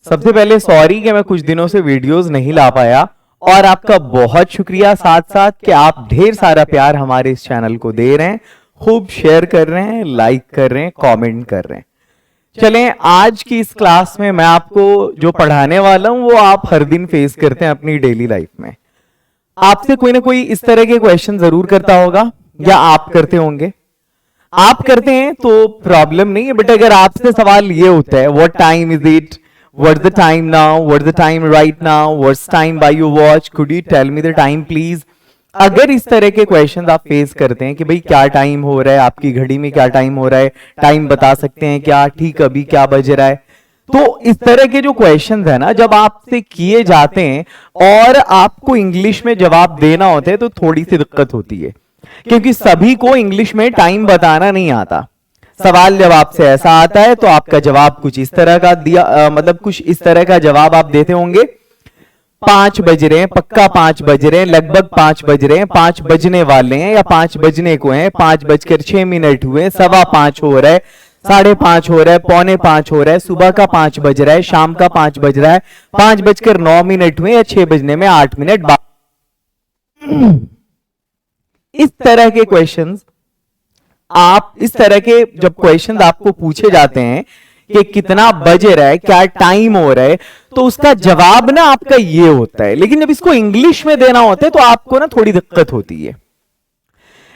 सबसे पहले सॉरी कि मैं कुछ दिनों से वीडियोस नहीं ला पाया, और आपका बहुत शुक्रिया साथ साथ कि आप ढेर सारा प्यार हमारे इस चैनल को दे रहे हैं, खूब शेयर कर रहे हैं, लाइक कर रहे हैं, कमेंट कर रहे हैं। चलें, आज की इस क्लास में मैं आपको जो पढ़ाने वाला हूं वो आप हर दिन फेस करते हैं अपनी डेली लाइफ में। आपसे कोई ना कोई इस तरह के क्वेश्चन जरूर करता होगा, या आप करते होंगे। आप करते हैं तो प्रॉब्लम नहीं है, बट अगर आपसे सवाल ये होता है what time is it, what's the time now, what's the time right now, what's time by your watch, could you tell me the time please. अगर इस तरह के क्वेश्चंस आप फेस करते हैं कि भाई क्या टाइम हो रहा है, आपकी घड़ी में क्या टाइम हो रहा है, टाइम बता सकते हैं क्या, ठीक अभी क्या बज रहा है, तो इस तरह के जो क्वेश्चंस है ना, जब आपसे किए जाते हैं और आपको इंग्लिश में जवाब देना होता है तो थोड़ी सी दिक्कत होती है, क्योंकि सभी को इंग्लिश में टाइम बताना नहीं आता। सवाल जब आपसे ऐसा आता है तो आपका जवाब कुछ इस तरह का दिया, मतलब कुछ इस तरह का जवाब आप देते होंगे, 5 बज रहे हैं, पक्का 5 बज रहे हैं, लगभग 5 बज रहे हैं, 5 बजने वाले हैं, या 5 बजने को हैं, 5:06 हुए, 5:15 हो रहा है, 5:30 हो रहा है, 4:45 हो रहा है, सुबह का 5 बज रहा है, शाम का 5 बज रहा है, 5:09 हुए, या 6 बजने में 8 मिनट। इस तरह के क्वेश्चंस, आप इस तरह के जब क्वेश्चंस आपको पूछे जाते हैं कि कितना बज रहा है, क्या टाइम हो रहा है, तो उसका जवाब ना आपका ये होता है। लेकिन जब इसको इंग्लिश में देना होता है तो आपको ना थोड़ी दिक्कत होती है।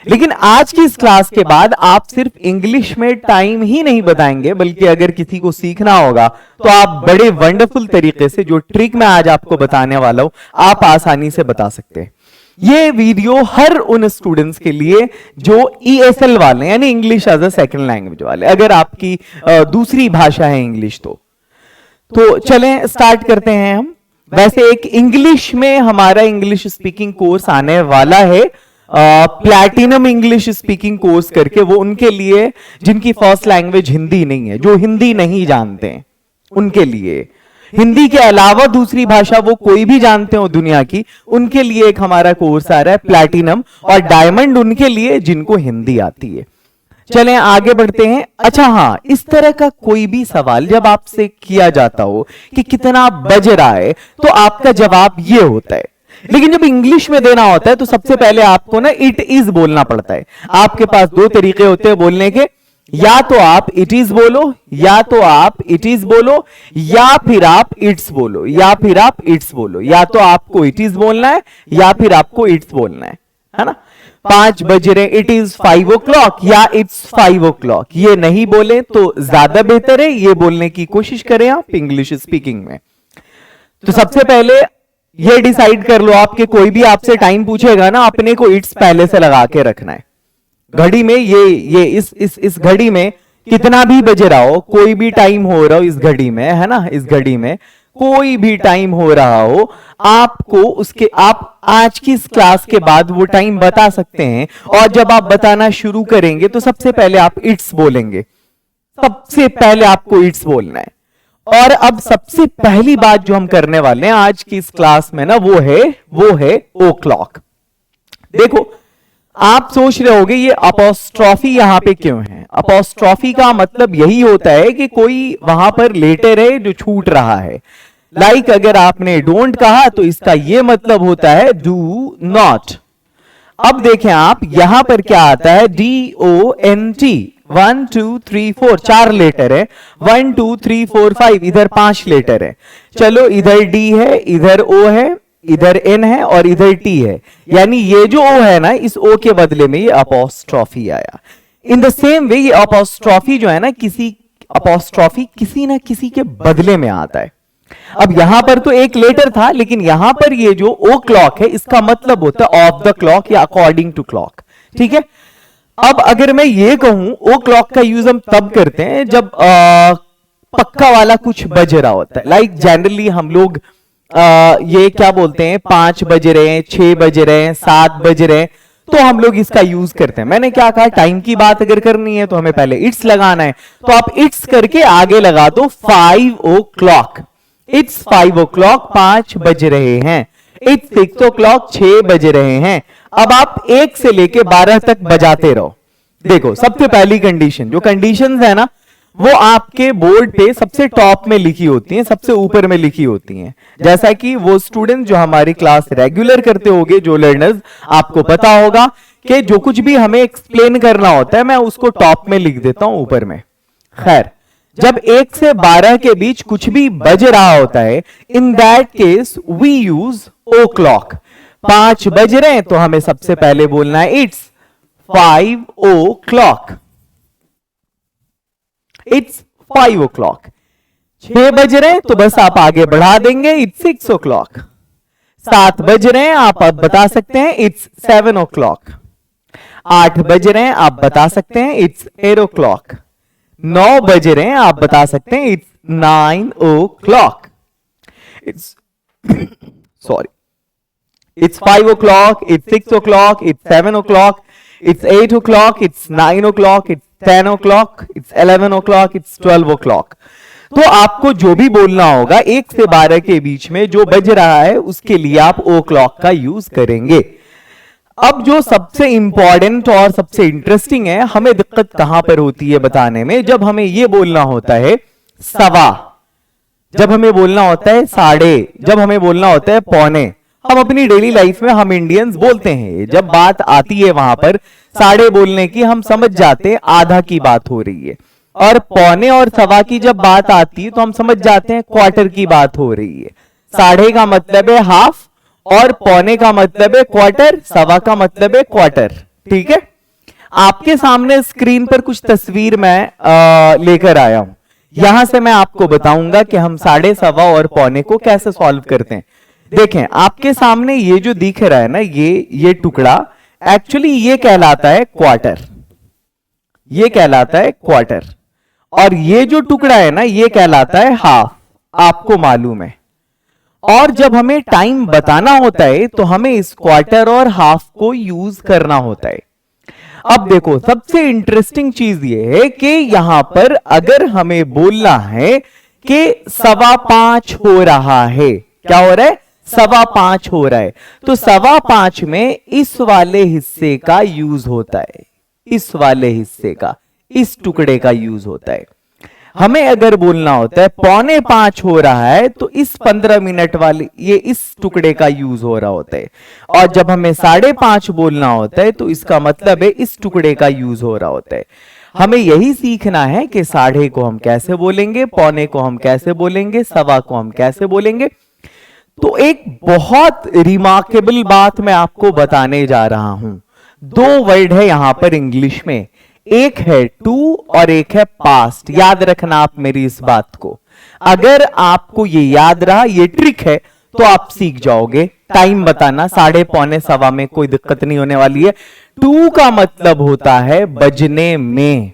लेकिन आज की इस क्लास के बाद आप सिर्फ इंग्लिश में टाइम ही नहीं बताएंगे, बल्कि अगर किसी को सीखना होगा तो आप बड़े वंडरफुल तरीके से, जो ट्रिक मैं आज आपको बताने वाला हूं, आप आसानी से बता सकते हैं। ये वीडियो हर उन स्टूडेंट्स के लिए जो ESL वाले, यानी English as a second language वाले, अगर आपकी दूसरी भाषा है इंग्लिश तो चलें स्टार्ट करते हैं हम। वैसे एक इंग्लिश में हमारा इंग्लिश स्पीकिंग कोर्स आने वाला है, प्लैटिनम इंग्लिश स्पीकिंग कोर्स करके, वो उनके लिए जिनकी फर्स्ट लैंग्वेज हिंदी नहीं है, जो हिंदी नहीं जानते हैं उनके लिए। हिंदी के अलावा दूसरी भाषा वो कोई भी जानते हो दुनिया की, उनके लिए एक हमारा कोर्स आ रहा है प्लैटिनम, और डायमंड उनके लिए जिनको हिंदी आती है। चलें आगे बढ़ते हैं। अच्छा हाँ, इस तरह का कोई भी सवाल जब आपसे किया जाता हो कि कितना बज रहा है, तो आपका जवाब ये होता है। लेकिन जब इंग्लिश में देना होता है तो सबसे पहले आपको ना इट इज बोलना पड़ता है। आपके पास 2 तरीके होते हैं बोलने के, या तो आप इट इज बोलो, या तो आप इट इज बोलो, या फिर आप इट्स बोलो, या फिर आप इट्स बोलो। या तो आपको इट इज बोलना है, या फिर आपको इट्स बोलना है ना। 5 बज रहे, इट इज 5 o'clock या इट्स 5 o'clock, ये नहीं बोले तो ज्यादा बेहतर है, ये बोलने की कोशिश करें आप इंग्लिश स्पीकिंग में। तो सबसे पहले ये डिसाइड कर लो, आपके कोई भी आपसे टाइम पूछेगा ना, अपने को इट्स पहले से लगा के रखना है घड़ी में। ये इस घड़ी में कितना भी बज रहा हो, कोई भी टाइम हो रहा हो इस घड़ी में, है ना, इस घड़ी में कोई भी टाइम हो रहा हो, आपको उसके, आप आज की इस क्लास के बाद वो टाइम बता सकते हैं। और जब आप बताना शुरू करेंगे तो सबसे पहले आप इट्स बोलेंगे, सबसे पहले आपको इट्स बोलना है। और अब सबसे पहली बात जो हम करने वाले हैं आज की इस क्लास में ना, वो है o'clock। देखो, आप सोच रहे होंगे ये अपोस्ट्रॉफी यहां पे क्यों है। अपोस्ट्रॉफी का मतलब यही होता है कि कोई वहां पर लेटर है जो छूट रहा है। लाइक अगर आपने डोंट कहा तो इसका ये मतलब होता है डू नॉट। अब देखें आप, यहां पर क्या आता है, DONT, 1 2 3 4, 4 लेटर है, 1 2 3 4 5, इधर 5 लेटर है। चलो, इधर D है, इधर O है, इधर N है, और इधर T है। यानी ये जो O है ना, इस O के बदले में ये अपोस्ट्रॉफी आया। इन द सेम वे ये अपोस्ट्रॉफी जो है ना, अपोस्ट्रॉफी किसी ना किसी के बदले में आता है। अब यहां पर तो एक लेटर था, लेकिन यहां पर ये जो o'clock है, इसका मतलब होता है ऑफ द क्लॉक या अकॉर्डिंग टू क्लॉक। ठीक है। अब अगर मैं ये कहूं, o'clock का यूज हम तब करते हैं जब पक्का वाला कुछ बज रहा होता है। लाइक जनरली हम लोग ये क्या बोलते हैं, 5 बज रहे हैं, 6 बज रहे हैं, 7 बज रहे हैं, तो हम लोग इसका यूज करते हैं। मैंने क्या कहा, टाइम की बात अगर करनी है तो हमें पहले इट्स लगाना है, तो आप इट्स करके आगे लगा दो 5 o'clock। इट्स 5 o'clock, 5 बज रहे हैं। इट्स 6 o'clock, 6 बज रहे हैं। अब आप 1 से लेके 12 तक बजाते रहो। देखो, सबसे पहली कंडीशन, जो कंडीशंस है ना, वो आपके बोर्ड पे सबसे टॉप में लिखी होती हैं, सबसे ऊपर में लिखी होती हैं। जैसा कि वो स्टूडेंट जो हमारी क्लास रेगुलर करते होंगे, जो लर्नर्स, आपको पता होगा कि जो कुछ भी हमें एक्सप्लेन करना होता है मैं उसको टॉप में लिख देता हूं, ऊपर में। खैर, जब 1 से 12 के बीच कुछ भी बज रहा होता है, in that case we use o'clock. 5 बज रहे हैं तो हमें सबसे पहले बोलना है इट्स 5 o'clock, इट्स 5 o'clock। 6 बज रहे हैं तो बस आप आगे बढ़ा देंगे, इट्स 6 o'clock। 7 बज रहे हैं आप अब बता सकते हैं इट्स 7 o'clock। 8 बज रहे हैं आप बता सकते हैं इट्स 8 o'clock। 9 बज रहे हैं आप बता सकते हैं it's 9 o'clock। It's sorry, it's 5 o'clock, it's 6 o'clock, it's 7 o'clock, it's 8 o'clock, it's 9 o'clock, it's 10 o'clock, it's 11 o'clock, it's 12 o'clock। तो आपको जो भी बोलना होगा 1 से 12 के बीच में जो बज रहा है उसके लिए आप ओ क्लॉक का यूज करेंगे। अब जो सबसे इंपॉर्टेंट और सबसे इंटरेस्टिंग है, हमें दिक्कत कहां पर होती है बताने में, जब हमें यह बोलना होता है सवा, जब हमें बोलना होता है साढ़े, जब हमें बोलना होता है पौने। हम अपनी डेली लाइफ में हम इंडियंस बोलते हैं, जब बात आती है वहां पर साढ़े बोलने की, हम समझ जाते हैं आधा की बात हो रही है, और पौने और सवा की जब बात आती है तो हम समझ जाते हैं क्वार्टर की बात हो रही है। साढ़े का मतलब है हाफ, और पौने का मतलब है क्वार्टर, सवा का मतलब है क्वार्टर। ठीक है, आपके सामने स्क्रीन पर कुछ तस्वीर मैं लेकर आया हूं। यहां से मैं आपको बताऊंगा कि हम साढ़े, सवा और पौने को कैसे सॉल्व करते हैं। देखें, आपके सामने ये जो दिख रहा है ना, ये टुकड़ा, एक्चुअली ये कहलाता है क्वार्टर, ये कहलाता है क्वार्टर, और ये जो टुकड़ा है ना ये कहलाता है हाफ, आपको मालूम है। और जब हमें टाइम बताना होता है तो हमें इस क्वार्टर और हाफ को यूज करना होता है। अब देखो, सबसे इंटरेस्टिंग चीज ये है कि यहां पर अगर हमें बोलना है कि 5:15 हो रहा है, क्या हो रहा है, 5:15 हो रहा है, तो 5:15 में इस वाले हिस्से का यूज होता है, इस वाले हिस्से का, इस टुकड़े का यूज होता है। हमें अगर बोलना होता है 4:45 हो रहा है तो इस 15 मिनट वाले, ये इस टुकड़े का यूज हो रहा होता है। और जब हमें 5:30 बोलना होता है तो इसका मतलब है इस टुकड़े का यूज हो रहा होता है। हमें यही सीखना है कि साढ़े को हम कैसे बोलेंगे, पौने को हम कैसे बोलेंगे, सवा को हम कैसे बोलेंगे। तो एक बहुत रिमार्केबल बात मैं आपको बताने जा रहा हूं। 2 वर्ड है यहां पर इंग्लिश में, एक है टू और एक है पास्ट। याद रखना आप मेरी इस बात को, अगर आपको ये याद रहा, ये ट्रिक है, तो आप सीख जाओगे। टाइम बताना, साढ़े, पौने, सवा में कोई दिक्कत नहीं होने वाली है। टू का मतलब होता है बजने में,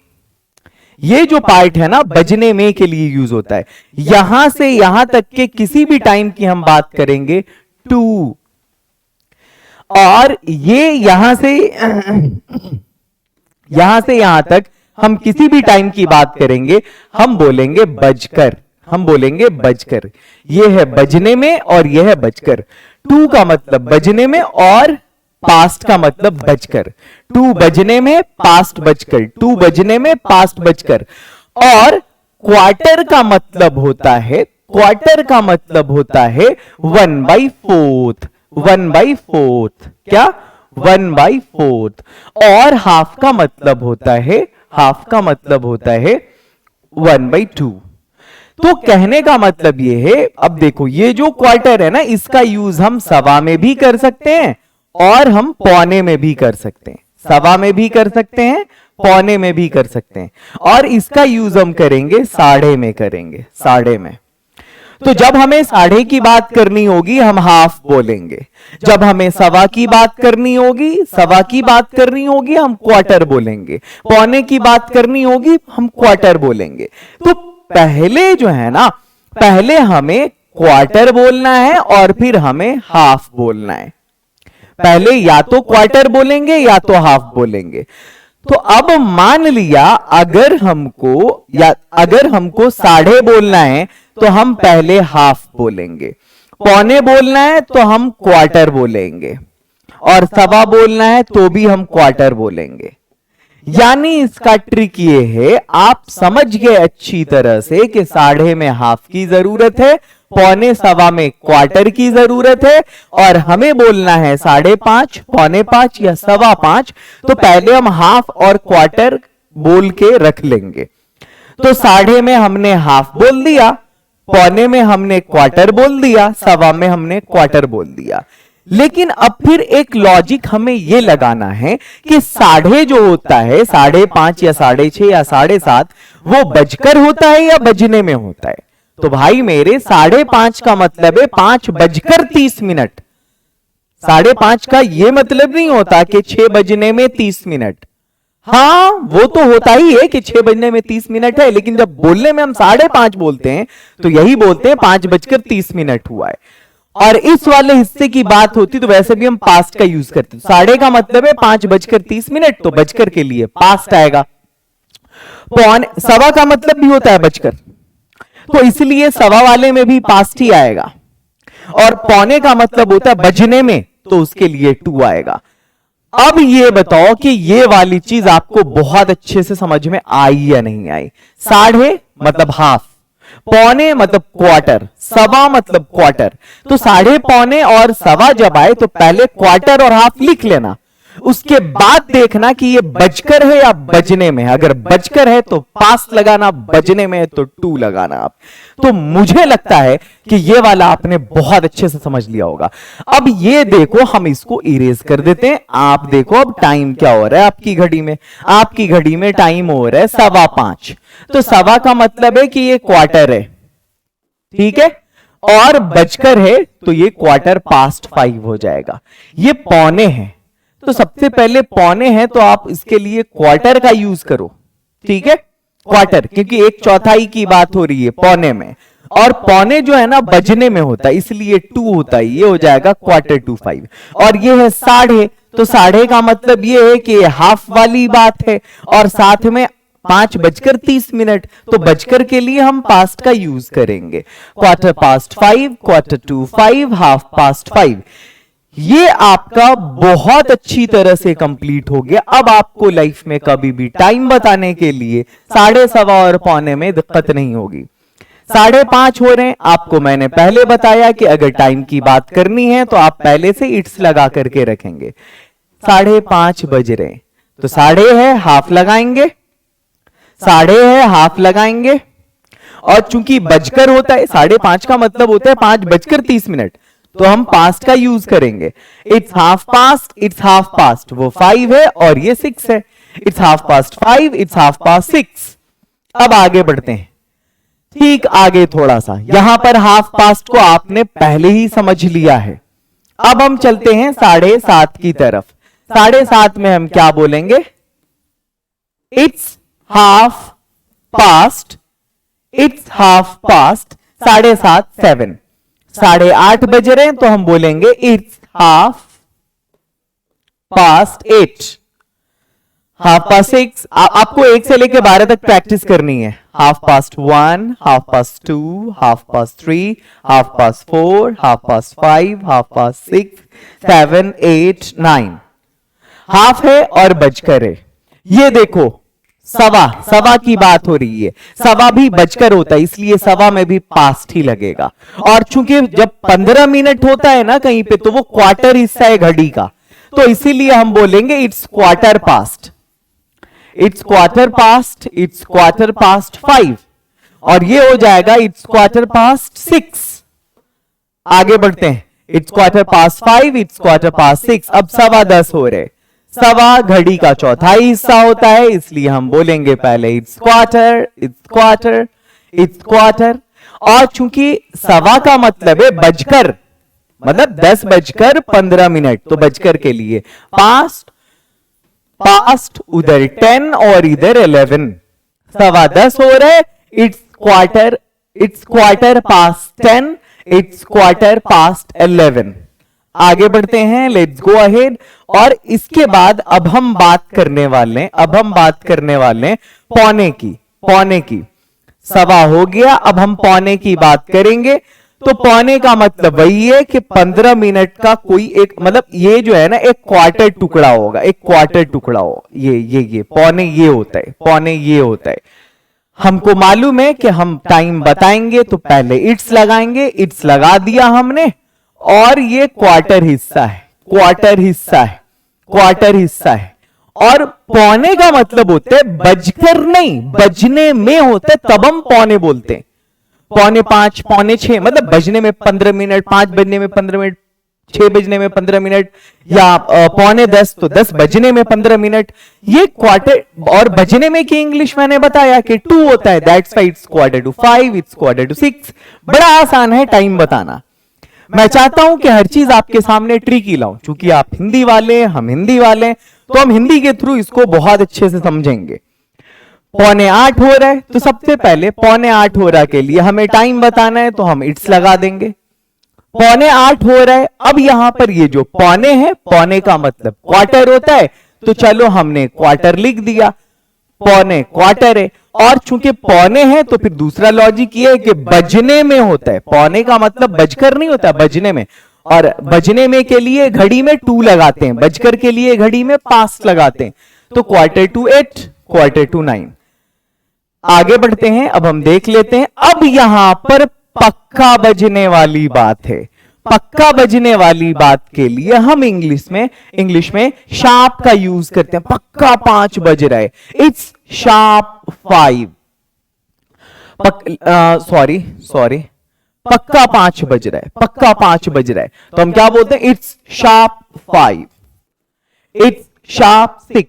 ये जो पार्ट है ना बजने में के लिए यूज होता है। यहां से यहां तक के किसी भी टाइम की हम बात करेंगे टू, और ये यहां से यहां तक हम किसी भी टाइम की बात करेंगे, हम बोलेंगे बजकर, हम बोलेंगे बजकर। ये है बजने में और यह है बजकर। टू का मतलब बजने में और पास्ट का मतलब बजकर। टू बजने में, पास्ट बजकर, टू बजने में, पास्ट बजकर। और क्वार्टर का मतलब होता है, क्वार्टर का मतलब होता है 1/4, 1/4, क्या, 1/4। और हाफ का मतलब होता है, हाफ का मतलब होता है 1/2। तो कहने का मतलब ये है, अब देखो ये जो क्वार्टर है ना, इसका यूज हम सवा में भी कर सकते हैं और हम पौने में भी कर सकते हैं। सवा में भी कर सकते हैं, पौने में भी कर सकते हैं, और इसका यूज हम करेंगे साढ़े में, करेंगे साढ़े में। तो जब हमें साढ़े की बात करनी होगी हम हाफ बोलेंगे, जब हमें सवा की बात करनी होगी, सवा की बात करनी होगी, हम क्वार्टर बोलेंगे, पौने की बात करनी होगी हम क्वार्टर बोलेंगे। तो पहले जो है ना, पहले हमें क्वार्टर बोलना है और फिर हमें हाफ बोलना है। पहले या तो क्वार्टर बोलेंगे या तो हाफ बोलेंगे। तो अब मान लिया अगर हमको साढ़े बोलना है तो हम पहले हाफ बोलेंगे, पौने बोलना है तो हम क्वार्टर बोलेंगे, और सवा बोलना है तो भी हम क्वार्टर बोलेंगे। यानी इसका ट्रिक ये है, आप समझ गए अच्छी तरह से कि साढ़े में हाफ की जरूरत है, पौने सवा में क्वार्टर की जरूरत है, और हमें बोलना है 5.5, पौने 5 या सवा 5। तो पहले हम हाफ और क्वार्टर बोल के रख लेंगे। तो साढ़े में हमने हाफ बोल दिया, पौने में हमने क्वार्टर बोल दिया, सवा में हमने क्वार्टर बोल दिया। लेकिन अब फिर एक लॉजिक हमें यह लगाना है कि साढ़े जो होता है, 5.5 या 6.5 या 7.5, वो बजकर होता है या बजने में होता है? तो भाई मेरे 5.5 का मतलब है 5:30। 5.5 का यह मतलब नहीं होता कि 6 बजने में 30 मिनट। हाँ, वो तो होता ही है कि 6 बजने में 30 मिनट है, लेकिन जब बोलने में हम 5.5 बोलते हैं तो यही बोलते हैं 5:30 हुआ है। और इस वाले हिस्से की बात होती तो वैसे भी हम पास्ट का यूज करते। साढ़े का मतलब है 5:30, तो बजकर के लिए पास्ट आएगा। पौने सवा का मतलब भी होता है बजकर, तो इसलिए सवा वाले में भी पास्ट ही आएगा। और पौने का मतलब होता है बजने में, तो उसके लिए टू आएगा। अब ये बताओ कि ये वाली चीज आपको बहुत अच्छे से समझ में आई या नहीं आई? साढ़े मतलब हाफ, पौने मतलब क्वार्टर, सवा मतलब क्वार्टर। तो साढ़े, पौने और सवा जब आए तो पहले क्वार्टर और हाफ लिख लेना, उसके बाद देखना कि ये बजकर है या बजने में है। अगर बजकर है तो पास लगाना, बजने में है तो टू लगाना आप। तो मुझे लगता है कि ये वाला आपने बहुत अच्छे से समझ लिया होगा। अब ये देखो, हम इसको इरेज कर देते हैं। आप देखो अब टाइम क्या हो रहा है आपकी घड़ी में। आपकी घड़ी में टाइम हो रहा है 5:15। तो सवा का मतलब है कि ये क्वार्टर है, ठीक है, और बजकर है तो ये 5:15 हो जाएगा। ये पौने है, तो सबसे पहले पौने है तो आप इसके लिए क्वार्टर का यूज करो, ठीक है, क्वार्टर, क्योंकि 1/4 की बात हो रही है पौने में। और पौने जो है ना बजने में होता है, इसलिए 2 होता है, ये हो जाएगा 4:45। और ये है साढ़े, तो साढ़े का मतलब ये है कि हाफ वाली बात है, और साथ में 5:30, तो बजकर के लिए हम पास्ट का यूज करेंगे। 5:15, 4:45, 5:30। ये आपका बहुत अच्छी तरह से कंप्लीट हो गया। अब आपको लाइफ में कभी भी टाइम बताने के लिए साढ़े, सवा और पौने में दिक्कत नहीं होगी। 5:30 हो रहे हैं, आपको मैंने पहले बताया कि अगर टाइम की बात करनी है तो आप पहले से इट्स लगा करके रखेंगे। 5:30 बज रहे हैं, तो साढ़े है हाफ लगाएंगे, साढ़े है हाफ लगाएंगे, और चूंकि बजकर होता है, 5:30 का मतलब होता है 5:30, तो हम पास्ट का यूज करेंगे। It's half past, it's half past, वो 5 है और ये 6 है। It's half past 5, it's half past 6। अब आगे बढ़ते हैं, ठीक आगे थोड़ा सा, यहां पर हाफ पास्ट को आपने पहले ही समझ लिया है। अब हम चलते हैं 7:30 की तरफ। 7:30 में हम क्या बोलेंगे? It's half past, it's half past 7:30, 7। 8:30 बज रहे हैं तो हम बोलेंगे it's half past 8। Half past 6, आपको 1 से लेकर 12 तक प्रैक्टिस करनी है। Half past 1, half past 2, half past 3, half past 4, half past 5, half past 6, 7, 8, 9। Half है और बजकर है। ये देखो, सवा की बात हो रही है, सवा भी बजकर होता है, इसलिए सवा में भी पास्ट ही लगेगा। और चूंकि जब 15 मिनट होता है ना कहीं पे, तो वो क्वार्टर हिस्सा है घड़ी का, तो इसीलिए हम बोलेंगे it's quarter past, it's quarter past, it's quarter past 5। और ये हो जाएगा इट्स क्वार्टर पास्ट 6। आगे बढ़ते हैं, it's quarter past 5, it's quarter past 6। अब 10:15 हो रहे। सवा घड़ी का चौथाई हिस्सा होता है, इसलिए हम बोलेंगे पहले it's quarter, it's quarter, it's quarter. और चूंकि सवा का मतलब है बजकर, मतलब 10:15, तो बजकर के लिए पास्ट, पास्ट उधर 10 और इधर 11। 10:15 हो रहे, it's quarter past 10, it's quarter past 11। आगे बढ़ते हैं, लेट्स गो अहेड। और इसके बाद अब हम बात करने वाले पौने की। सवा हो गया, अब हम पौने की बात करेंगे। तो पौने का मतलब वही है कि 15 मिनट का कोई एक, मतलब ये जो है ना एक क्वार्टर टुकड़ा होगा, एक क्वार्टर टुकड़ा हो, ये पौने ये होता है, पौने ये होता है। हमको मालूम है कि हम टाइम बताएंगे तो पहले इट्स लगाएंगे, इट्स लगा दिया हमने, और ये क्वार्टर हिस्सा है, क्वार्टर हिस्सा है, क्वार्टर हिस्सा है। और पौने का मतलब होता है बजकर नहीं, बजने में होता है, तब हम पौने बोलते हैं। पौने 5, पौने 6, मतलब बजने में 15 मिनट, 5 बजने में 15 मिनट, 6 बजने में 15 मिनट, या पौने 10 तो 10 बजने में 15 मिनट, ये क्वार्टर। और बजने में की इंग्लिश मैंने बताया कि 2 होता है, that's why it's quarter to 5, it's quarter to 6। बड़ा आसान है टाइम बताना। मैं चाहता हूं कि हर चीज आपके सामने ट्रिकी लाऊं, क्योंकि आप हिंदी वाले, हम हिंदी वाले, तो हम हिंदी के थ्रू इसको बहुत अच्छे से समझेंगे। पौने 8 हो रहा है, तो सबसे पहले पौने 8 हो रहा के लिए हमें टाइम बताना है, तो हम इट्स लगा देंगे। पौने 8 हो रहा है, अब यहां पर ये जो पौने है, पौने का मतलब क्वार्टर होता है, तो चलो हमने क्वार्टर लिख दिया, पौने क्वार्टर है। और चूंकि पौने है तो फिर दूसरा लॉजिक ये है कि बजने में होता है, पौने का मतलब बजकर नहीं होता, बजने में। और बजने में के लिए घड़ी में 2 लगाते हैं, बजकर के लिए घड़ी में पास्ट लगाते हैं, तो क्वार्टर टू 8, क्वार्टर टू 9। आगे बढ़ते हैं, अब हम देख लेते हैं। अब यहां पर पक्का बजने वाली बात है। पक्का बजने वाली बात के लिए हम इंग्लिश में शार्प का यूज करते हैं। पक्का 5 बज रहा है, इट्स शार्प 5। सॉरी, पक्का 5 बज रहा है, पक्का 5 बज रहा है, तो हम क्या बोलते हैं? It's sharp 5, it's sharp 6,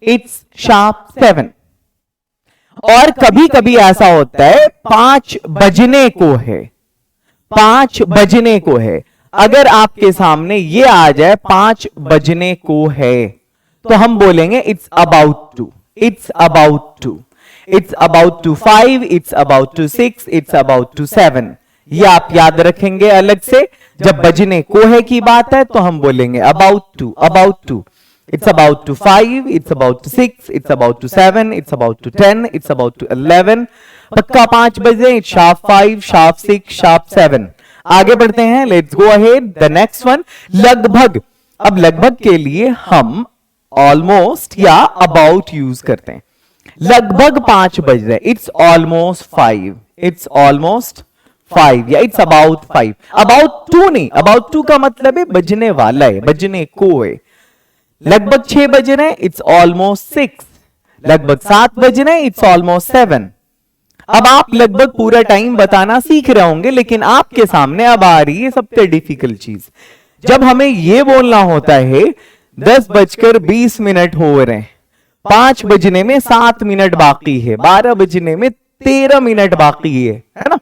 it's sharp 7। और कभी कभी ऐसा होता है 5 बजने को है, 5 बजने को है। अगर आपके सामने ये आ जाए 5 बजने को है, तो हम बोलेंगे it's about to, it's about to, it's about to 5, it's about to 6, it's about to 7। ये आप याद रखेंगे अलग से। जब बजने को है की बात है तो हम बोलेंगे about to, about to. It's about to 5, it's about to 6, it's about to 7, it's about to 10, it's about to 11। पक्का 5 बजे, it's sharp 5, sharp 6, sharp 7। आगे बढ़ते हैं, let's go ahead, the next one, लगभग। अब लगभग के लिए हम almost या about यूज करते हैं। लगभग 5 बज रहे, it's almost 5, it's almost 5 या it's about 5। about 2 नहीं, about 2 का मतलब है बजने वाला है, बजने को है। लगभग 6 बज रहे हैं, इट्स ऑलमोस्ट 6। लगभग 7 बज रहे हैं, इट्स ऑलमोस्ट 7। अब आप लगभग पूरा टाइम बताना सीख रहे होंगे, लेकिन आपके सामने अब आ रही है सबसे डिफिकल्ट चीज। जब हमें यह बोलना होता है 10:20 हो रहे हैं, 5 बजने में 7 मिनट बाकी है, 12 बजने में 13 मिनट बाकी है ना,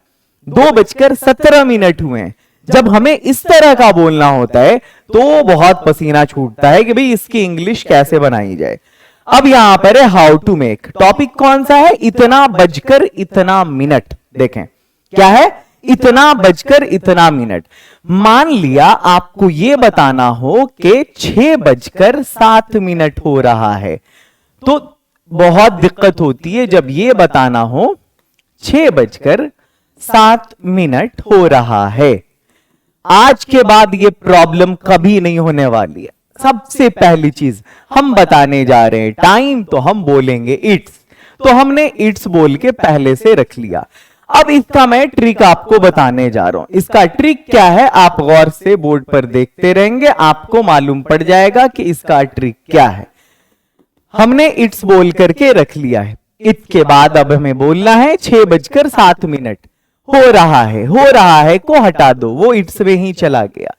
2:17 हुए हैं। जब हमें इस तरह का बोलना होता है तो बहुत पसीना छूटता है कि भाई इसकी इंग्लिश कैसे बनाई जाए। अब यहां पर है हाउ टू मेक। टॉपिक कौन सा है? इतना बजकर इतना मिनट। देखें क्या है, इतना बजकर इतना मिनट। मान लिया आपको यह बताना हो कि 6:07 हो रहा है, तो बहुत दिक्कत होती है जब यह बताना हो 6:07 हो रहा है। आज के बाद ये प्रॉब्लम कभी नहीं होने वाली है। सबसे पहली चीज हम बताने जा रहे हैं टाइम, तो हम बोलेंगे इट्स, तो हमने इट्स बोल के पहले से रख लिया। अब इसका मैं ट्रिक आपको बताने जा रहा हूं। इसका ट्रिक क्या है, आप गौर से बोर्ड पर देखते रहेंगे, आपको मालूम पड़ जाएगा कि इसका ट्रिक क्या है। हमने इट्स बोल करके रख लिया है, इट्स के बाद अब हमें बोलना है 6:07 हो रहा है को हटा दो, वो इट्स में ही चला गया।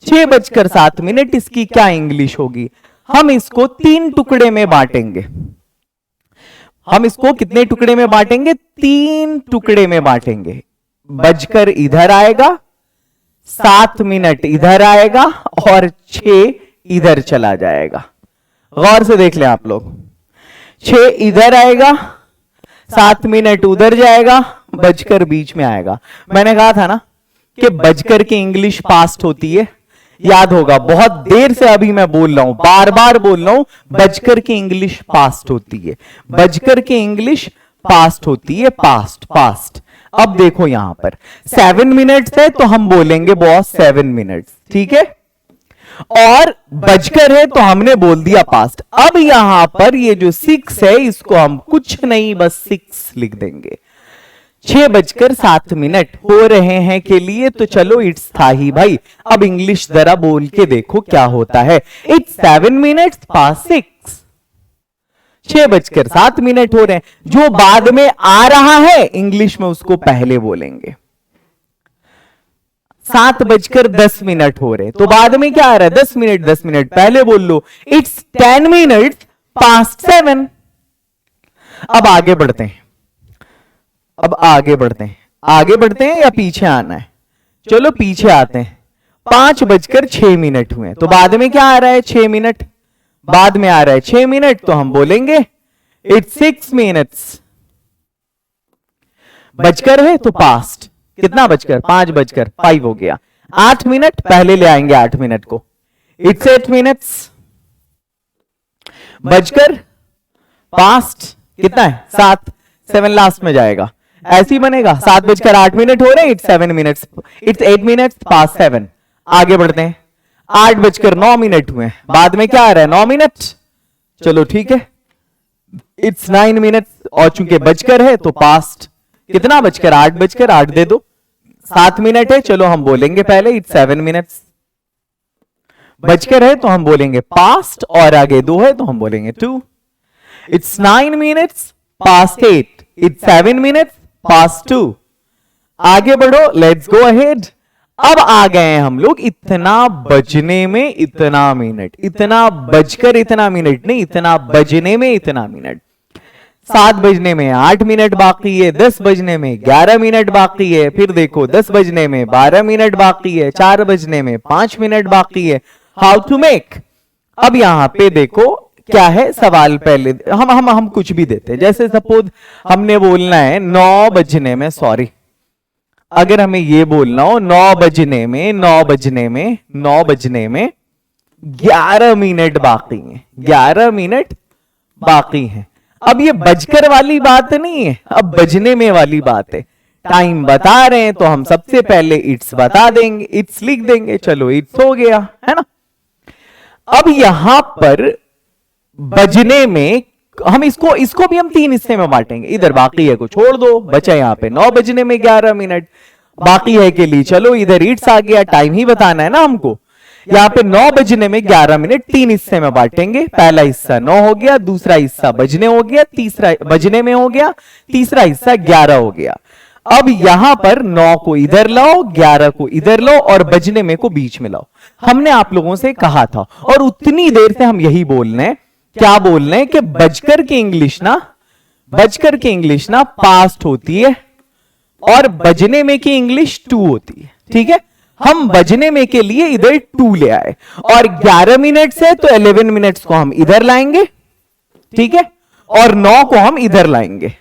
6:07 इसकी क्या इंग्लिश होगी? हम इसको 3 टुकड़े में बांटेंगे। हम इसको कितने टुकड़े में बांटेंगे? 3 टुकड़े में बांटेंगे। बजकर इधर आएगा, 7 मिनट इधर आएगा और 6 इधर चला जाएगा। गौर से देख लें आप लोग, 6 इधर आएगा, 7 मिनट उधर जाएगा, बजकर बीच में आएगा। मैंने कहा था ना कि बजकर की इंग्लिश पास्ट होती है, याद होगा, बहुत देर से अभी मैं बोल रहा हूं, बार बार बोल रहा हूं, बजकर की इंग्लिश पास्ट होती है, बजकर की इंग्लिश पास्ट होती है, पास्ट पास्ट। अब देखो यहां पर 7 मिनट्स है तो हम बोलेंगे बॉस 7 मिनट्स, ठीक है, और बजकर है तो हमने बोल दिया पास्ट। अब यहां पर ये जो 6 है इसको हम कुछ नहीं बस 6 लिख देंगे। 6:07 हो रहे हैं के लिए तो चलो इट्स था ही भाई। अब इंग्लिश जरा बोल के देखो क्या होता है। इट्स 7 मिनट्स पास 6, 6:07 हो रहे हैं। जो बाद में आ रहा है इंग्लिश में उसको पहले बोलेंगे। 7:10 हो रहे तो बाद में क्या आ रहा है 10 मिनट, 10 मिनट पहले बोल लो। It's 10 minutes past 7। अब आगे बढ़ते हैं, आगे बढ़ते हैं या पीछे आना है? चलो पीछे आते हैं। 5:06 हुए तो बाद में क्या आ रहा है 6 मिनट, बाद में आ रहा है 6 मिनट तो हम बोलेंगे इट्स 6 मिनट्स। बजकर है तो पास्ट, कितना बजकर 5:05 हो गया। 8 मिनट पहले ले आएंगे 8 मिनट को, इट्स 8 मिनट्स। बजकर पास्ट कितना है 7, 7 लास्ट में जाएगा, ऐसे ही बनेगा। 7:08 हो रहे हैं, इट्स 7 मिनट्स, इट्स 8 मिनट्स पास 7। आगे बढ़ते हैं। 8:09 हुए, बाद में क्या आ रहा है 9 मिनट, चलो ठीक है, इट्स 9 मिनट्स। और चूंकि बजकर है तो पास्ट, कितना बजकर 8 दे दो, 7 मिनट है, चलो हम बोलेंगे पहले इट्स 7 मिनट्स। बजकर है तो हम बोलेंगे पास्ट, और आगे 2 है तो हम बोलेंगे 2। It's 9 minutes past 8, it's 7 minutes past 2। आगे बढ़ो, लेट्स गो अहेड। अब आ गए हैं हम लोग इतना बजने में इतना मिनट, इतना बजकर इतना मिनट नहीं, इतना बजने में इतना मिनट। 7 बजने में 8 मिनट बाकी है, 10 बजने में 11 मिनट बाकी है, फिर देखो 10 बजने में 12 मिनट बाकी है, 4 बजने में 5 मिनट बाकी है। How to make? अब यहां पे देखो क्या है सवाल। पहले हम कुछ भी देते हैं, जैसे सपोज हमने बोलना है 9 बजने में, सॉरी अगर हमें ये बोलना हो 9 बजने में 11 मिनट बाकी हैं, 11 मिनट बाकी हैं। अब ये बजकर वाली बात नहीं है, अब बजने में वाली बात है। टाइम बता रहे हैं तो हम सबसे पहले इट्स बता देंगे, इट्स लिख देंगे, चलो इट्स हो गया, है ना। अब यहां पर बजने में हम इसको भी हम 3 हिस्से में बांटेंगे। इधर बाकी है को छोड़ दो, बचा यहां पे 9 बजने में 11 मिनट बाकी है के लिए, चलो इधर इट्स आ गया, टाइम ही बताना है ना हमको। यहां पे 9 बजने में 11 मिनट 3 हिस्से में बांटेंगे। पहला हिस्सा 9 हो गया, दूसरा हिस्सा बजने हो गया, तीसरा बजने में हो गया, तीसरा हिस्सा 11 हो गया। अब यहां पर 9 को इधर लाओ, 11 को इधर लाओ और बजने में को बीच में लाओ। हमने आप लोगों से कहा था, और उतनी देर से हम यही बोल रहे हैं, क्या बोल रहे हैं कि बजकर की इंग्लिश ना पास्ट होती है और बजने में की इंग्लिश 2 होती है, ठीक है। हम बजने में के लिए इधर 2 ले आए, और 11 मिनट से तो 11 मिनट्स को हम इधर लाएंगे, ठीक है, और 9 को हम इधर लाएंगे।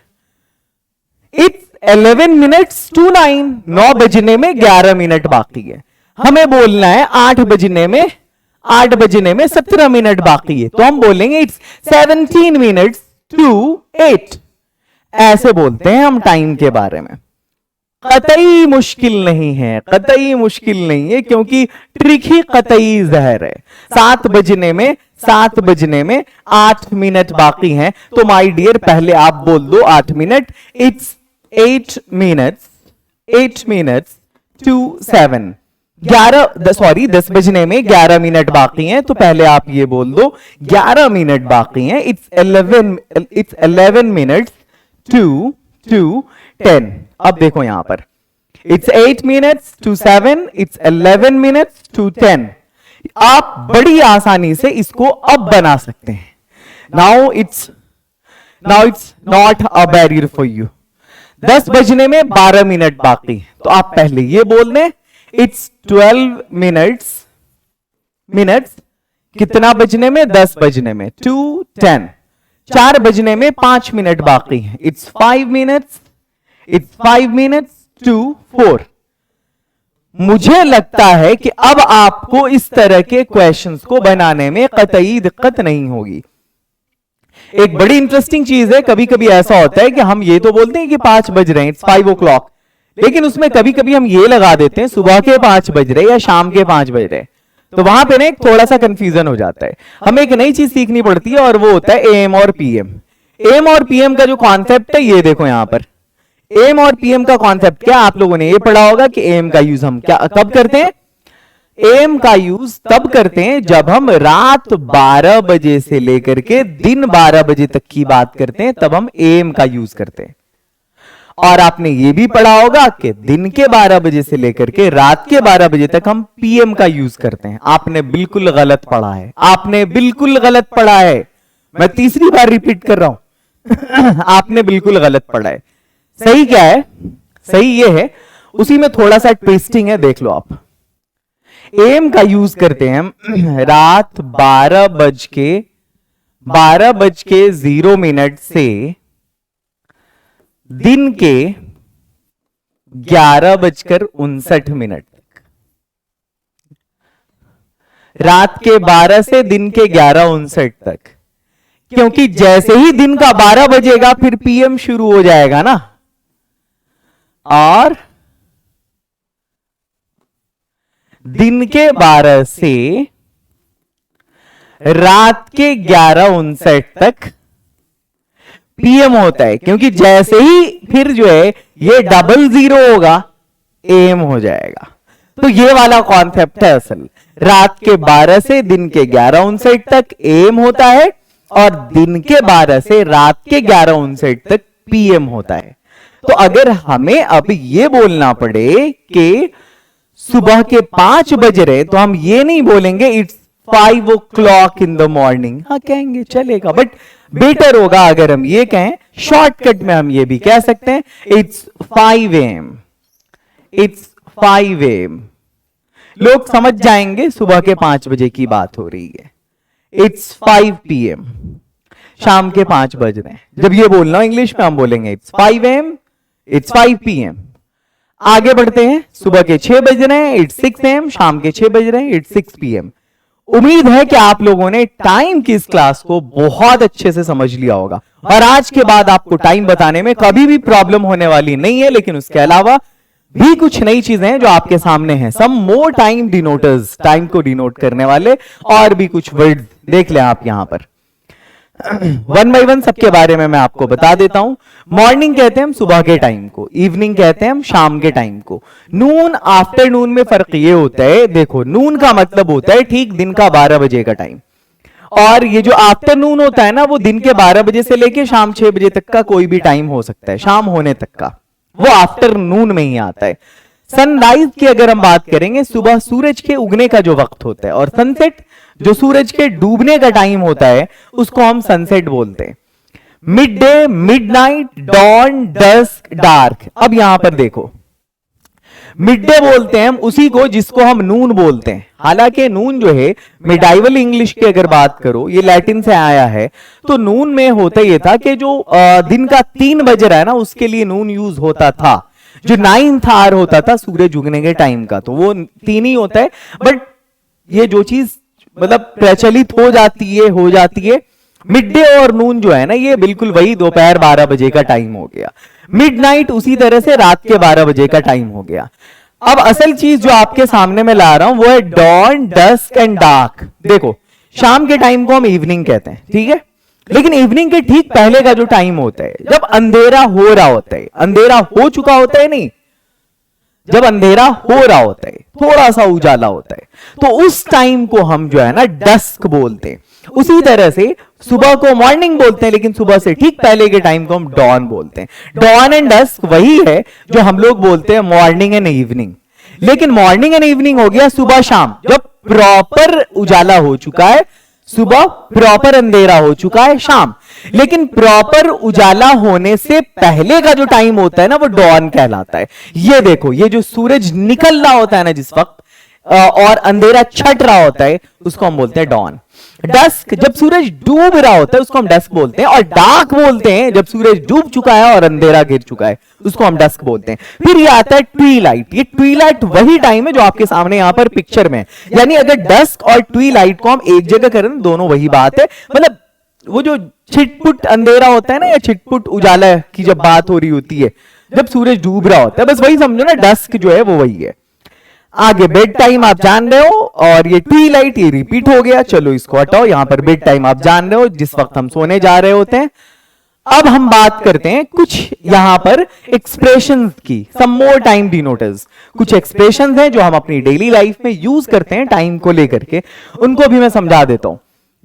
इट्स 11 मिनट्स टू 9, 9 बजने में 11 मिनट बाकी है। हमें बोलना है 8 बजने में 17 मिनट बाकी है, तो हम बोलेंगे इट्स 17 मिनट्स टू 8। ऐसे बोलते हैं हम टाइम के बारे में। कतई मुश्किल नहीं है, क्योंकि ट्रिक ही कतई जहर है। 7 बजने में 8 मिनट बाकी हैं, तो माय डियर पहले आप बोल दो 8 मिनट। It's 8 minutes to 7। 10 बजने में 11 मिनट बाकी हैं, तो पहले आप ये बोल दो 11 मिनट बाकी हैं। It's 11 minutes to 10। अब देखो यहां पर it's 8 minutes to 7, it's 11 minutes to 10। आप बड़ी आसानी से इसको अब बना सकते हैं। Now it's not a barrier for you. 10 बजने में 12 मिनट बाकी, तो आप पहले ये बोल दें इट्स 12 मिनट्स कितना बजने में 10 बजने में टू 10। 4 बजने में 5 मिनट बाकी है, इट्स 5 मिनट्स टू 4। मुझे लगता है कि अब आपको इस तरह के क्वेश्चंस को बनाने में कतई दिक्कत नहीं होगी। एक बड़ी इंटरेस्टिंग चीज है, कभी कभी ऐसा होता है कि हम ये तो बोलते हैं कि 5 बज रहे हैं, इट्स 5 o'clock, लेकिन उसमें कभी कभी हम ये लगा देते हैं सुबह के 5 बज रहे या शाम के 5 बज रहे, तो वहां पे ना एक थोड़ा सा कंफ्यूजन हो जाता है। हमें एक नई चीज सीखनी पड़ती है और वो होता है एम और पीएम। एम और पीएम का जो कॉन्सेप्ट है ये देखो यहां पर, एम और पीएम का कॉन्सेप्ट क्या आप लोगों ने ये पढ़ा होगा कि एम का यूज हम क्या कब करते हैं? एम का यूज तब करते हैं जब हम रात 12 बजे से लेकर के दिन 12 बजे तक की बात करते हैं, तब हम एम का यूज करते हैं। और आपने ये भी पढ़ा होगा कि दिन के 12 बजे से लेकर के रात के 12 बजे तक हम पीएम का यूज करते हैं। आपने बिल्कुल गलत पढ़ा है, आपने बिल्कुल गलत पढ़ा है। मैं तीसरी बार रिपीट कर रहा हूं आपने बिल्कुल गलत पढ़ा है। सही क्या है? सही ये है, उसी में थोड़ा सा ट्विस्टिंग है, देख लो आप। एम का यूज करते हैं हम रात 12:0 से दिन के 11:59 तक। रात के 12 से दिन के 11:59 तक, क्योंकि जैसे ही दिन का 12 बजेगा फिर पीएम शुरू हो जाएगा ना, और दिन के 12 से रात के 11:59 तक पीएम होता है, क्योंकि जैसे ही फिर जो है ये 00 होगा एम हो जाएगा। तो ये वाला कॉन्सेप्ट है असल। रात के 12 से दिन के 11:59 तक एम होता है और दिन के 12 से रात के 11:59 तक पीएम होता है। तो अगर हमें अब ये बोलना पड़े कि सुबह के 5 बज रहे, तो हम ये नहीं बोलेंगे it's 5 o'clock in the morning. हाँ कहेंगे चलेगा, बट बेटर होगा अगर हम ये कहें, शॉर्टकट में हम ये भी कह सकते हैं इट्स 5 AM, इट्स 5 AM। लोग समझ जाएंगे सुबह के 5 बजे की बात हो रही है। इट्स 5 PM, शाम के 5 बज रहे हैं। जब ये बोलना इंग्लिश में हम बोलेंगे इट्स 5 AM, इट्स 5 PM। आगे बढ़ते हैं, सुबह के 6 बज रहे हैं, इट्स 6 AM, शाम के 6 बज रहे हैं, इट्स 6 PM। उम्मीद है कि आप लोगों ने टाइम की इस क्लास को बहुत अच्छे से समझ लिया होगा और आज के बाद आपको टाइम बताने में कभी भी प्रॉब्लम होने वाली नहीं है। लेकिन उसके अलावा भी कुछ नई चीजें हैं जो आपके सामने हैं। सम मोर टाइम डिनोटर्स, टाइम को डिनोट करने वाले और भी कुछ वर्ड देख लें आप यहां पर। वन बाय वन सबके बारे में मैं आपको बता देता हूं। मॉर्निंग कहते हैं हम सुबह के टाइम को, इवनिंग कहते हैं हम शाम के टाइम को, नून आफ्टरनून में फर्क ये होता है, देखो नून का मतलब होता है ठीक दिन का 12 बजे का टाइम, और ये जो आफ्टरनून होता है ना वो दिन के 12 बजे से लेके शाम 6 बजे तक का कोई भी टाइम हो सकता है, शाम होने तक का, वो आफ्टरनून में ही आता है। सनराइज की अगर हम बात करेंगे, सुबह सूरज के उगने का जो वक्त होता है, और सनसेट जो सूरज के डूबने का टाइम होता है उसको हम सनसेट बोलते हैं। Midday, midnight, dawn, dusk, dark. अब यहां पर देखो, मिड डे बोलते हैं हम उसी को जिसको हम नून बोलते हैं। हालांकि नून जो है मिडाइवल इंग्लिश की अगर बात करो, ये लैटिन से आया है, तो नून में होता ये था कि जो दिन का 3 बज रहा है ना उसके लिए नून यूज होता था। जो 9th आवर होता था सूरज उगने के टाइम का, तो वो 3 ही होता है। बट ये जो चीज मतलब प्रचलित हो जाती है मिड डे और नून जो है ना, ये बिल्कुल वही दोपहर 12 बजे का टाइम हो गया। मिडनाइट उसी तरह से रात के 12 बजे का टाइम हो गया। अब असल चीज जो आपके सामने मैं ला रहा हूं वो है डॉन, डस्क एंड डार्क। देखो शाम के टाइम को हम इवनिंग कहते हैं, ठीक है, लेकिन इवनिंग के ठीक पहले का जो टाइम होता है, जब अंधेरा हो रहा होता है, अंधेरा हो चुका होता है नहीं, जब अंधेरा हो रहा होता है, थोड़ा सा उजाला होता है, तो उस टाइम को हम जो है ना डस्क बोलते हैं। उसी तरह से सुबह को मॉर्निंग बोलते हैं, लेकिन सुबह से ठीक पहले के टाइम को हम डॉन बोलते हैं। डॉन एंड डस्क वही है जो हम लोग बोलते हैं मॉर्निंग एंड इवनिंग। लेकिन मॉर्निंग एंड इवनिंग हो गया सुबह शाम, जब प्रॉपर उजाला हो चुका है, सुबह प्रॉपर अंधेरा हो चुका है शाम। लेकिन प्रॉपर उजाला होने से पहले का जो टाइम होता है ना वो डॉन कहलाता है। ये देखो, ये जो सूरज निकल रहा होता है ना जिस वक्त, और अंधेरा छट रहा होता है, उसको हम बोलते हैं डॉन। डस्क जब सूरज डूब रहा होता है उसको हम डस्क बोलते हैं, और डार्क बोलते हैं जब सूरज डूब चुका है और अंधेरा गिर चुका है, उसको हम डस्क बोलते हैं। फिर ये आता है ट्वीलाइट। ये ट्वीलाइट वही टाइम है जो आपके सामने यहां पर पिक्चर में, यानी अगर डस्क और ट्वीलाइट को हम एक जगह करें दोनों वही बात है। मतलब वो जो छिटपुट अंधेरा होता है ना, या छिटपुट उजाला की जब बात हो रही होती है, जब सूरज डूब रहा होता है, बस वही समझो ना, डस्क जो है वो वही है। आगे बेड टाइम आप जान रहे हो, और ये ट्वीलाइट ये रिपीट हो गया, चलो इसको हटाओ। यहां पर बेड टाइम आप जान रहे हो, जिस वक्त हम सोने जा रहे होते हैं। अब हम बात करते हैं कुछ यहां पर एक्सप्रेशंस की, सम मोर टाइम डिनोटर्स। कुछ एक्सप्रेशंस हैं जो हम अपनी डेली लाइफ में यूज करते हैं टाइम को लेकर के, उनको भी मैं समझा देता हूं।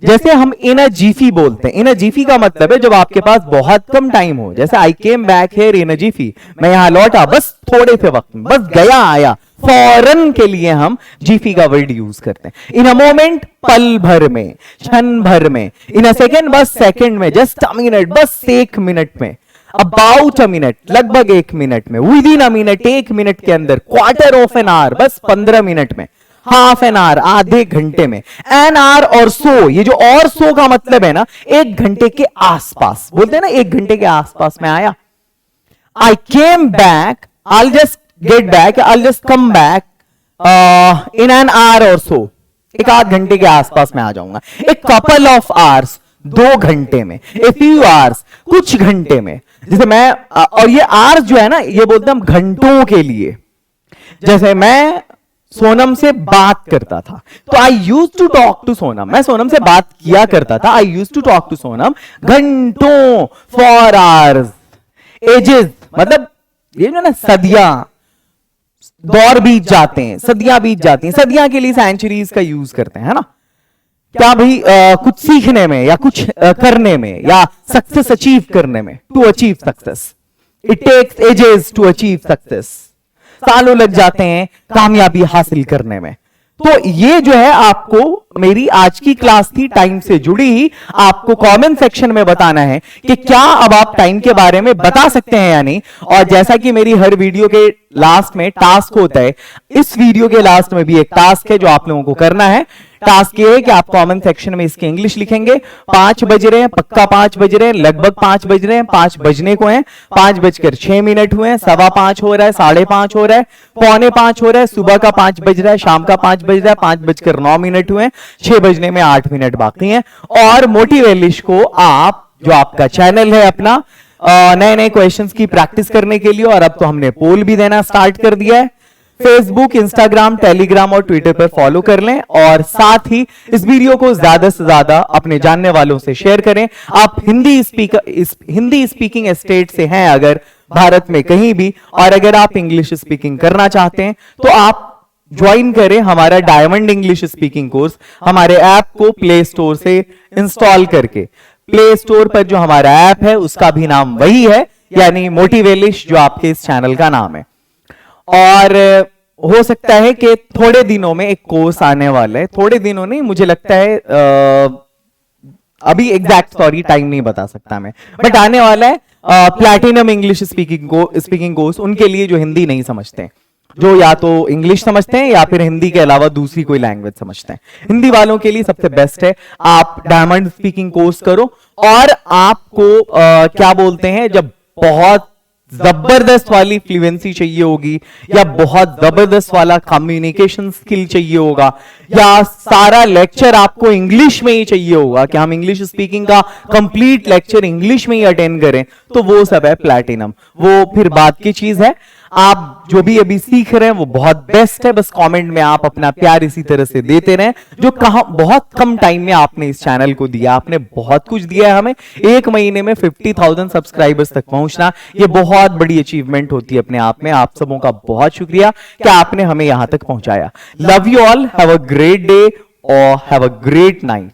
जैसे हम इन अ जीफी बोलते हैं। इन अ जीफी का मतलब है जब आपके पास बहुत कम टाइम हो, जैसे आई केम बैक हियर इन अ जीफी, मैं यहां लौटा बस थोड़े से वक्त में, बस गया आया, फौरन के लिए हम जीफी का वर्ड यूज करते हैं। इन अ मोमेंट, पल भर में, क्षण भर में। इन अ सेकेंड, बस सेकेंड में। जस्ट अ मिनट, बस एक मिनट में। अबाउट अ मिनट, लगभग एक मिनट में। विद इन अ मिनट, एक मिनट के अंदर। क्वार्टर ऑफ एन आवर, बस 15 मिनट में। हाफ एन आवर, आधे घंटे में। एन आवर और सो, ये जो और सो का मतलब है ना, एक घंटे के आसपास। बोलते हैं ना एक घंटे के आसपास में आया। I came back, I just get back, I just come back in an hour और सो, एक आध घंटे के आसपास में आ जाऊंगा। एक कपल ऑफ आवर्स, 2 घंटे में। ए फ्यू आवर्स, कुछ घंटे में। जैसे मैं और ये आवर्स जो है ना, ये बोलते हैं हम घंटों के लिए। जैसे मैं सोनम से बात करता था, तो I use to talk to Sonam, मैं सोनम से बात किया करता था। I use to talk to Sonam घंटों, फॉर आवर्स। एजेस मतलब ये जो ना सदियां, दौर बीत जाते हैं, सदियां बीत जाती हैं। सदियां के लिए सेंचुरीज का यूज करते हैं, है ना। क्या भाई कुछ सीखने में या कुछ करने में या सक्सेस अचीव करने में, to achieve success, it takes ages to achieve success. सालों लग जाते हैं कामयाबी हासिल करने में। तो ये जो है आपको मेरी आज की क्लास थी टाइम से जुड़ी ही। आपको कमेंट सेक्शन में बताना है कि क्या अब आप टाइम के बारे में बता सकते हैं या नहीं। और जैसा कि मेरी हर वीडियो के लास्ट में टास्क होता है, इस वीडियो के लास्ट में भी एक टास्क है जो आप लोगों को करना है। टास्क ये है कि आप कमेंट सेक्शन में इसके इंग्लिश लिखेंगे। 5 बज रहे हैं, पक्का 5 बज रहे हैं, लगभग 5 बज रहे हैं, 5 बजने को हैं। 5:06 हुए हैं, 5:15 हो रहा है, 5:30 हो रहा है, 4:45 हो रहा है, सुबह का 5 बज रहा है, शाम का 5 बज रहा है, 5:09 हुए हैं, 6 बजने में 8 मिनट बाकी हैं। और मोटिवेलिश को आप, जो आपका चैनल है अपना, नए नए क्वेश्चंस की प्रैक्टिस करने के लिए, और अब तो हमने पोल भी देना स्टार्ट कर दिया है। फेसबुक, इंस्टाग्राम, टेलीग्राम और ट्विटर पर फॉलो कर लें, और साथ ही इस वीडियो को ज्यादा से ज्यादा अपने जानने वालों से शेयर करें। आप हिंदी स्पीकिंग स्टेट से हैं अगर भारत में कहीं भी, और अगर आप इंग्लिश स्पीकिंग करना चाहते हैं तो आप ज्वाइन करें हमारा डायमंड इंग्लिश स्पीकिंग कोर्स। हमारे ऐप को प्ले स्टोर से इंस्टॉल करके, प्ले स्टोर पर जो हमारा ऐप है उसका भी नाम वही है, यानी मोटिवेलिश, जो आपके इस चैनल का नाम है। और हो सकता है कि थोड़े दिनों में एक कोर्स आने वाला है। थोड़े दिनों नहीं, मुझे लगता है अभी एग्जैक्ट सॉरी टाइम नहीं बता सकता मैं, बट आने वाला है प्लैटिनम इंग्लिश स्पीकिंग कोर्स, उनके लिए जो हिंदी नहीं समझते, जो या तो इंग्लिश समझते हैं या फिर हिंदी के अलावा दूसरी कोई लैंग्वेज समझते हैं। हिंदी वालों के लिए सबसे बेस्ट है, आप डायमंड स्पीकिंग कोर्स करो। और आपको क्या बोलते हैं, जब बहुत जबरदस्त वाली फ्लुएंसी चाहिए होगी, या बहुत जबरदस्त वाला कम्युनिकेशन स्किल चाहिए होगा, या सारा लेक्चर आपको इंग्लिश में ही चाहिए होगा कि हम इंग्लिश स्पीकिंग का कंप्लीट लेक्चर इंग्लिश में ही अटेंड करें, तो वो सब है प्लैटिनम। वो फिर बात की चीज है। आप जो भी अभी सीख रहे हैं वो बहुत बेस्ट है, बस कमेंट में आप अपना प्यार इसी तरह से देते रहें। जो बहुत कम टाइम में आपने इस चैनल को दिया, आपने बहुत कुछ दिया है हमें। 1 महीने में 50,000 सब्सक्राइबर्स तक पहुंचना, ये बहुत बड़ी अचीवमेंट होती है अपने आप में। आप सबों का बहुत शुक्रिया कि आपने हमें यहां तक पहुंचाया। Love you all, have a great day और हैव अ ग्रेट नाइट।